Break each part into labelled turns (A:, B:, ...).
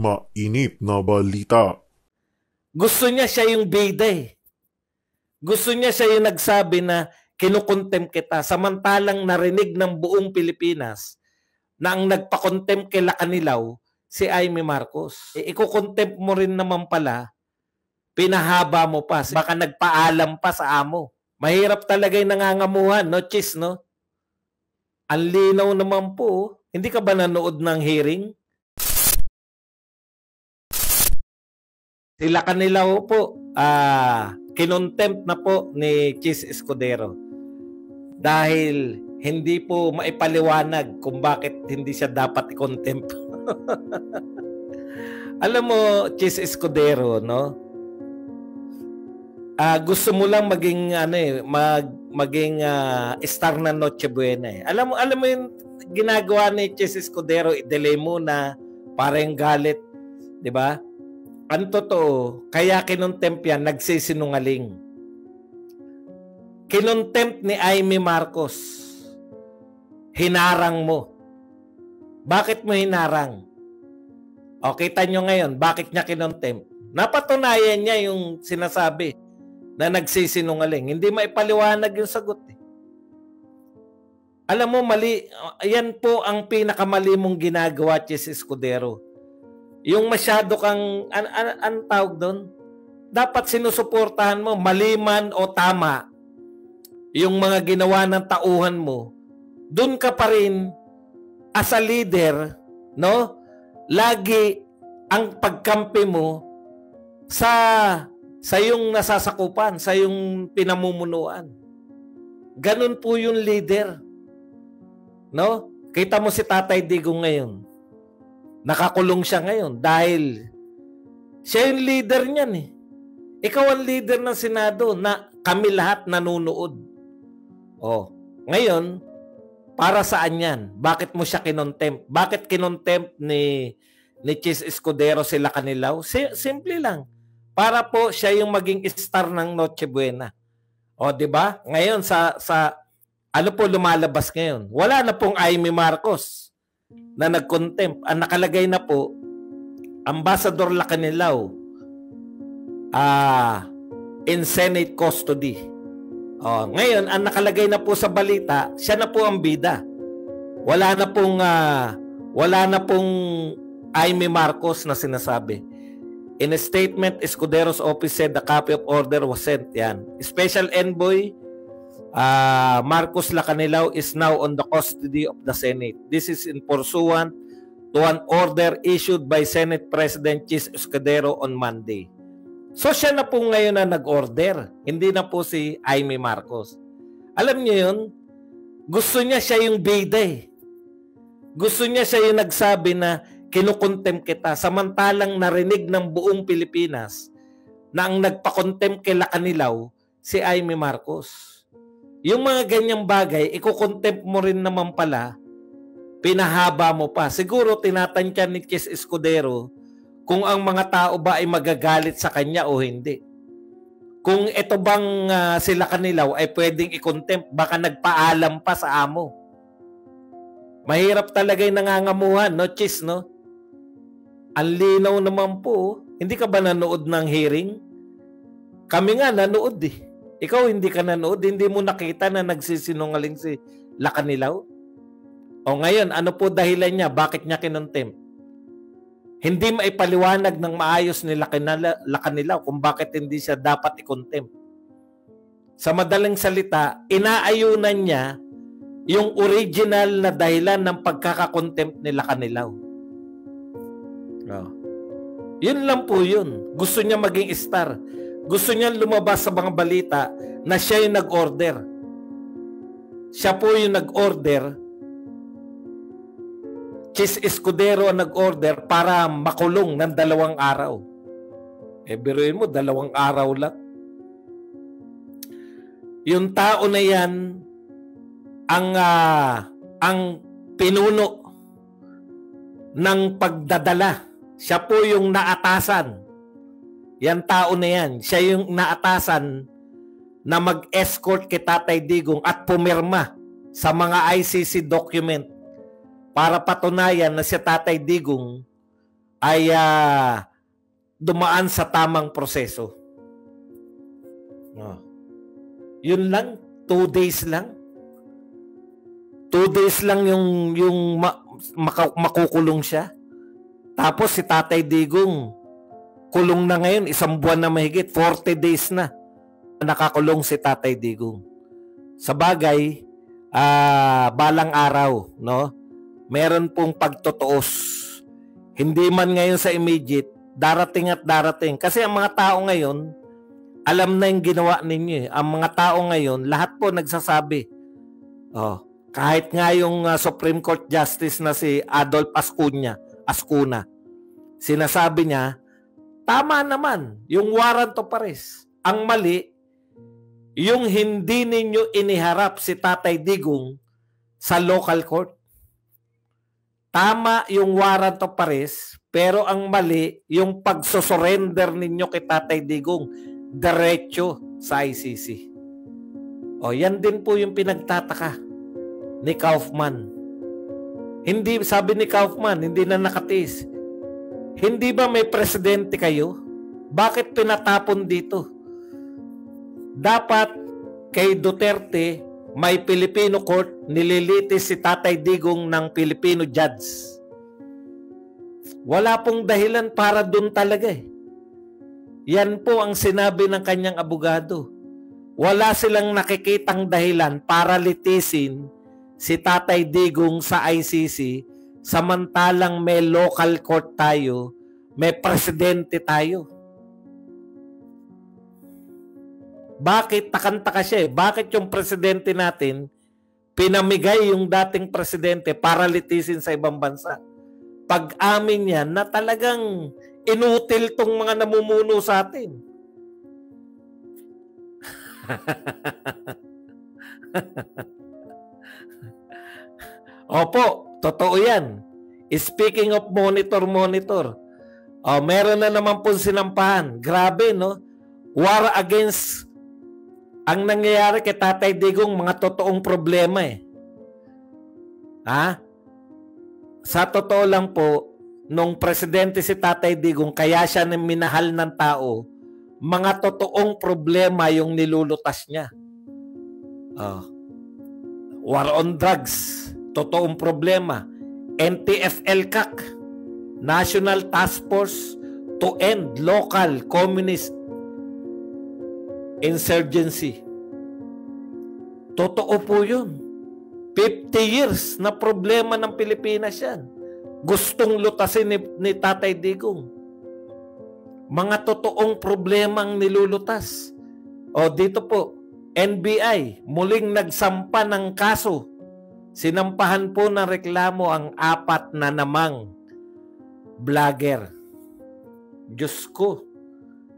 A: Mainit na balita.
B: Gusto niya siya yung bida eh. Gusto niya siya yung nagsabi na kinukontem kita, samantalang narinig ng buong Pilipinas na ang nagpakontem kay Lacanilaw si Imee Marcos. Ikukontem mo rin naman pala, pinahaba mo pa, baka nagpaalam pa sa amo. Mahirap talaga yung nangangamuhan, no, Chis, no? Ang linaw naman po. Hindi ka ba nanood ng hearing? Si Lacanilaw po, kinontempt na po ni Chis Escudero dahil hindi po maipaliwanag kung bakit hindi siya dapat i-contempt. Alam mo, Chis Escudero, no? Gusto mo lang maging maging star na Noche Buena eh. Alam mo yung ginagawa ni Chis Escudero, i-delay muna para yung galit, 'di ba? Ang totoo, kaya kinontempt yan, nagsisinungaling. Kinontempt ni Imee Marcos. Hinarang mo. Bakit mo hinarang? O, kita nyo ngayon, bakit niya kinontempt? Napatunayan niya yung sinasabi na nagsisinungaling. Hindi maipaliwanag yung sagot eh. Alam mo, mali. Yan po ang pinakamali mong ginagawa, Chis Escudero. Yung masyado kang, an tawag doon? Dapat sinusuportahan mo, mali man o tama, yung mga ginawa ng tauhan mo, doon ka pa rin as a leader, no? Lagi ang pagkampi mo sa yung nasasakupan, sa yung pinamumunuan. Ganun po yung leader. No? Kita mo si Tatay Digong ngayon. Nakakulong siya ngayon dahil siya yung leader niyan eh. Ikaw ang leader ng Senado na kami lahat nanonood. Oh, ngayon, para saan yan? Bakit mo siya kinontempt? Bakit kinontempt ni Chis Escudero si Lacanilaw? Simple lang. Para po siya yung maging star ng Noche Buena. O, di ba? Ngayon, sa ano po lumalabas ngayon? Wala na pong Imee Marcos na nag-contempt. Ang nakalagay na po, Ambassador Lacanilaw in Senate custody. Oh, ngayon, ang nakalagay na po sa balita, siya na po ang bida. Wala na pong Imee Marcos na sinasabi. In a statement, Escudero's office said the copy of order was sent. Yan. Special Envoy Marcos Lacanilaw is now on the custody of the Senate. This is in pursuant to an order issued by Senate President Chis Escudero on Monday. So siya na po ngayon na nag-order. Hindi na po si Imee Marcos. Alam niyo yun? Gusto niya siya yung bida eh. Gusto niya siya yung nagsabi na kinukontem kita. Samantalang narinig ng buong Pilipinas na ang nagpakontem kay Lacanilaw si Imee Marcos. Yung mga ganyang bagay, ikukontempt mo rin naman pala, pinahaba mo pa. Siguro tinatantyan ni Chis Escudero kung ang mga tao ba ay magagalit sa kanya o hindi. Kung ito bang si Lacanilaw ay pwedeng i-contempt, baka nagpaalam pa sa amo. Mahirap talaga yung nangangamuhan, no, Chis, no? Ang linaw naman po. Hindi ka ba nanood ng hearing? Kami nga nanood eh. Ikaw hindi ka nanood, hindi mo nakita na nagsisinungaling si Lacanilaw? O ngayon, ano po dahilan niya? Bakit niya kinontempt? Hindi maipaliwanag ng maayos ni Lacanilaw kung bakit hindi siya dapat i-contempt. Sa madaling salita, inaayunan niya yung original na dahilan ng pagkakakontempt ni Lacanilaw. Oh. Yun lang po yun. Gusto niya maging star. Gusto niya lumabas sa mga balita na siya yung nag-order. Siya po yung nag-order. Chis Escudero ang nag-order para makulong ng 2 araw. Biruin mo, 2 araw lang. Yung tao na yan ang pinuno ng pagdadala. Siya po yung naatasan. Yan tao na yan, siya yung naatasan na mag-escort kay Tatay Digong at pumirma sa mga ICC document para patunayan na si Tatay Digong ay dumaan sa tamang proseso. Yun lang, 2 days lang. 2 days lang yung makukulong siya. Tapos si Tatay Digong, kulong na ngayon, 1 buwan na mahigit, 40 days na nakakulong si Tatay Digong. Sa bagay, balang araw, no? Meron pong pagtutuos. Hindi man ngayon sa immediate, darating at darating. Kasi ang mga tao ngayon, alam na yung ginawa ninyo. Ang mga tao ngayon, lahat po nagsasabi. Kahit nga yung Supreme Court Justice na si Adolf Ascuna, sinasabi niya, tama naman, yung warrant of arrest. Ang mali, yung hindi ninyo iniharap si Tatay Digong sa local court. Tama yung warrant of arrest, pero ang mali, yung pagsusurrender ninyo kay Tatay Digong, diretso sa ICC. Yan din po yung pinagtataka ni Kaufman. Hindi, sabi ni Kaufman, hindi na nakatiis. Hindi ba may presidente kayo? Bakit pinatapon dito? Dapat kay Duterte, may Filipino court, nililitis si Tatay Digong ng Filipino judge. Wala pong dahilan para dun talaga eh. Yan po ang sinabi ng kanyang abogado. Wala silang nakikitang dahilan para litisin si Tatay Digong sa ICC, samantalang may local court tayo, may presidente tayo. Bakit takanta siya eh? Bakit yung presidente natin pinamigay yung dating presidente para litisin sa ibang bansa? Pag-amin yan na talagang inutil tong mga namumuno sa atin. Opo, totoo yan. Speaking of monitor. Meron na naman po sinampahan. Grabe, no? War against ang nangyayari kay Tatay Digong, mga totoong problema eh. Sa totoo lang po, nung presidente si Tatay Digong, kaya siya minahal ng tao, mga totoong problema yung nilulutas niya. War on drugs, totoong problema. NTF-ELCAC, National Task Force to End Local Communist Insurgency. Totoo po yun. 50 years na problema ng Pilipinas yan. Gustong lutasin ni Tatay Digong. Mga totoong problema ang nilulutas. Dito po, NBI, muling nagsampa ng kaso. Sinampahan po ng reklamo ang 4 na namang vlogger. Diyos ko.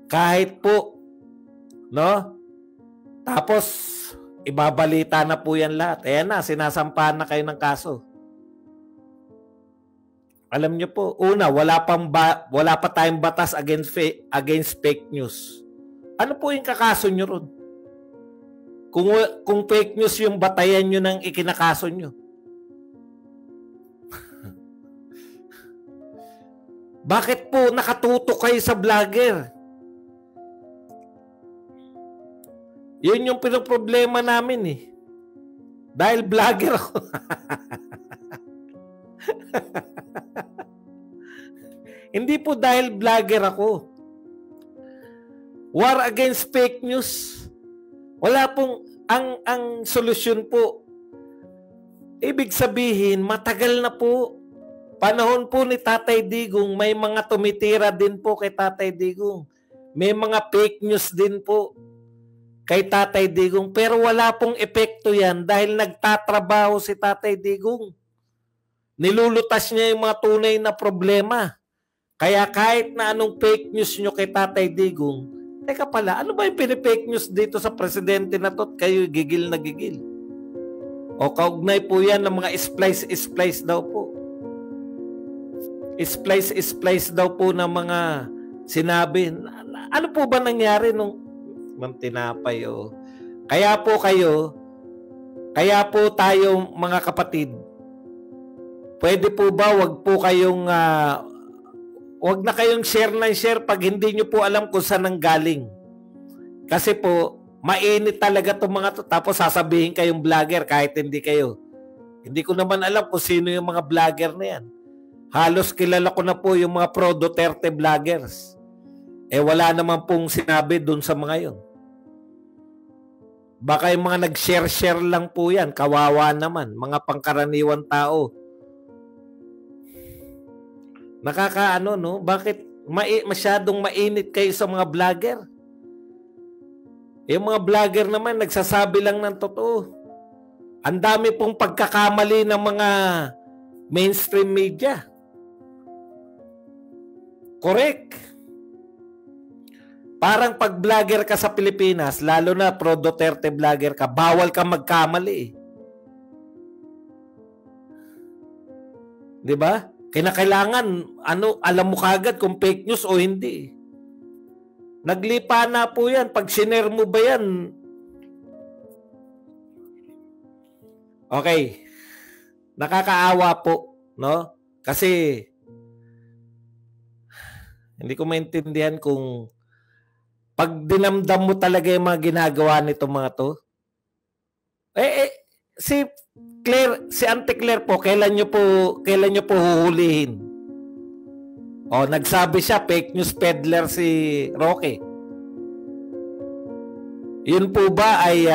B: Kahit po, no? Tapos, ibabalita na po yan lahat. Ayan na, sinasampahan na kayo ng kaso. Alam niyo po, una, wala pa tayong batas against fake news. Ano po yung kakaso niyo ron? Kung fake news yung batayan nyo ng ikinakaso nyo. Bakit po nakatutok kayo sa vlogger? Yun yung pinoproblema namin eh. Dahil vlogger ako. Hindi po dahil vlogger ako. War against fake news. Wala pong, ang solusyon po, ibig sabihin, matagal na po. Panahon po ni Tatay Digong, may mga tumitira din po kay Tatay Digong. May mga fake news din po kay Tatay Digong. Pero wala pong epekto yan dahil nagtatrabaho si Tatay Digong. Nilulutas niya yung mga tunay na problema. Kaya kahit na anong fake news nyo kay Tatay Digong, teka pala, ano ba yung pinifake news dito sa presidente na to? Kayo gigil na gigil. O kaugnay po yan ng mga splice daw po. Splice daw po ng mga sinabi. Ano po ba nangyari nung tinapay o? Kaya po tayo mga kapatid, pwede po ba wag po kayong Huwag na kayong share ng share pag hindi nyo po alam kung saan nanggaling. Kasi po, mainit talaga itong mga to. Tapos sasabihin kayong vlogger kahit hindi kayo. Hindi ko naman alam kung sino yung mga vlogger na yan. Halos kilala ko na po yung mga pro-Duterte vloggers. Wala naman pong sinabi dun sa mga yun. Baka yung mga nag-share-share lang po yan. Kawawa naman. Mga pangkaraniwan tao. Nakakaano, no? Bakit masyadong mainit kayo sa mga vlogger? Yung mga vlogger naman, nagsasabi lang ng totoo. Ang dami pong pagkakamali ng mga mainstream media. Correct. Parang pag vlogger ka sa Pilipinas, lalo na pro-Duterte vlogger ka, bawal ka magkamali. Di ba? Kinakailangan, alam mo kagad kung fake news o hindi. Naglipa na po yan. Pag sinare mo ba yan? Okay. Nakakaawa po, no? Kasi hindi ko maintindihan kung pag dinamdam mo talaga yung mga ginagawa nito mga to. Si Claire, si Auntie Claire po, kailan nyo po huhulihin? Nagsabi siya, fake news peddler si Roque. Yun po ba ay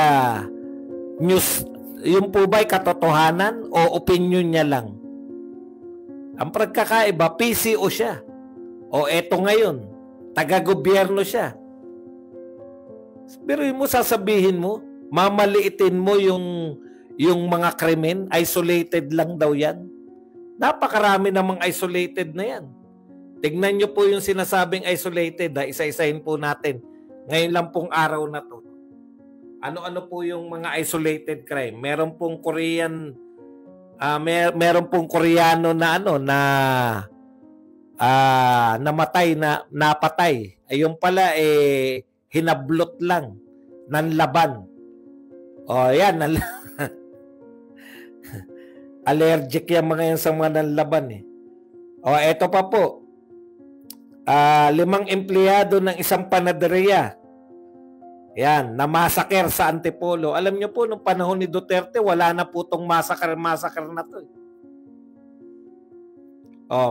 B: news, yun po ba ay katotohanan o opinion niya lang? Ang pagkakaiba, PCO siya. Eto ngayon, taga-gobyerno siya. Pero mo sasabihin mo, mamaliitin mo yung mga krimen, isolated lang daw yan. Napakarami namang isolated na yan. Tignan nyo po yung sinasabing isolated. Isa-isahin po natin. Ngayon lang pong araw na to. Ano-ano po yung mga isolated crime? Meron pong Korean, meron pong Koreano na napatay. Ayun pala hinablot lang ng laban. Yan. Allergic yung mga yan sa mga nanlaban eto pa po. 5 empleyado ng isang panaderia. Yan, namasaker sa Antipolo. Alam niyo po, nung panahon ni Duterte, wala na po itong massacre na to.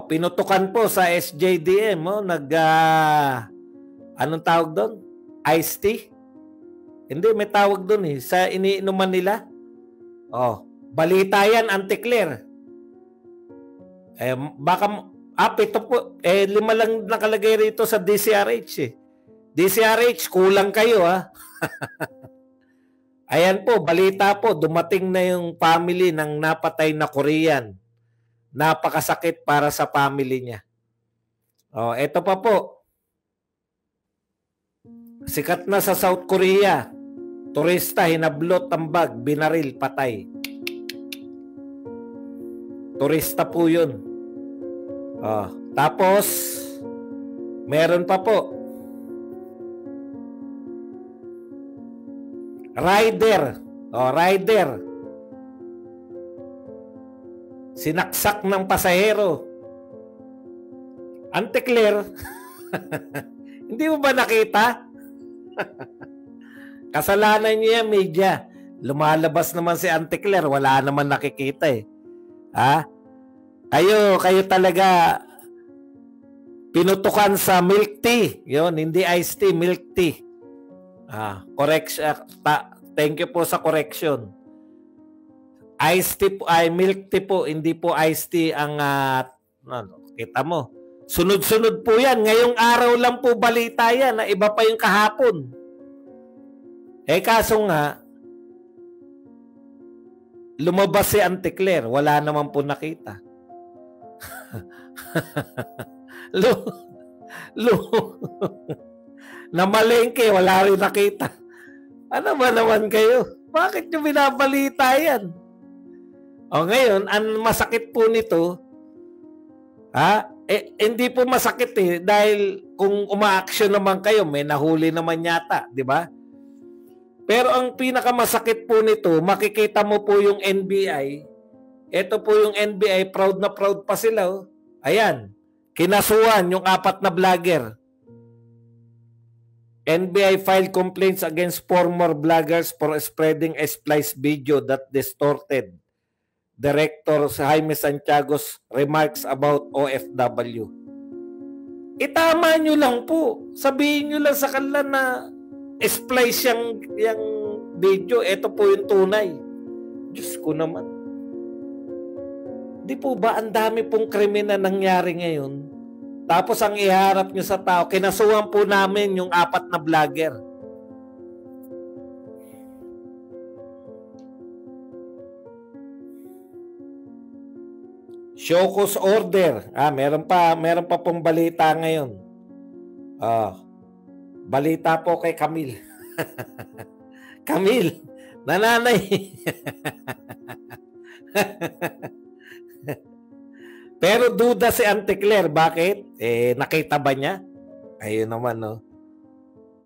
B: Pinutukan po sa SJDM. Anong tawag doon? Iced tea? Hindi, may tawag doon sa iniinuman nila. Balita yan, Auntie Claire. Baka, ito po, 5 lang nakalagay rito sa DCRH DCRH, kulang kayo Ayan po, balita po, dumating na yung family ng napatay na Korean. Napakasakit para sa family niya. Ito pa po. Sikat na sa South Korea. Turista, hinablot ang bag, binaril, patay. Turista po yun. Tapos, meron pa po. Rider. Rider. Sinaksak ng pasahero. Auntie Claire, hindi mo ba nakita? Kasalanan niya yung media. Lumalabas naman si Auntie Claire, wala naman nakikita Kayo talaga pinutukan sa milk tea. Yun, hindi iced tea, milk tea. Correction. Thank you po sa correction. Iced tea po, milk tea po, hindi po iced tea ang kita mo. Sunod-sunod po yan. Ngayong araw lang po balita yan na iba pa yung kahapon. Kaso nga, lumabas si Auntie Claire, wala naman po nakita. Namalengke, wala rin nakita. Ano ba naman kayo? Bakit nyo binabalita yan? Ngayon, ang masakit po nito, hindi po masakit dahil kung uma-action naman kayo, may nahuli naman yata, di ba? Pero ang pinakamasakit po nito, makikita mo po yung NBI. Ito po yung NBI, proud na proud pa sila. Ayan, Kinasuhan yung 4 na vlogger. NBI filed complaints against former vloggers for spreading a spliced video that distorted Director Jaime Santiago's remarks about OFW. Itama nyo lang po. Sabihin nyo lang sa kanila na splice yung video. Ito po yung tunay. Diyos ko naman. Di po ba ang dami pong krimen na nangyari ngayon? Tapos ang iharap nyo sa tao, kinasuhan po namin yung 4 na vlogger. Show cause order. Meron pa pong balita ngayon. Balita po kay Camille. Camille, nananay. Pero duda si Auntie Claire. Bakit? Nakita ba niya? Ayun naman, no?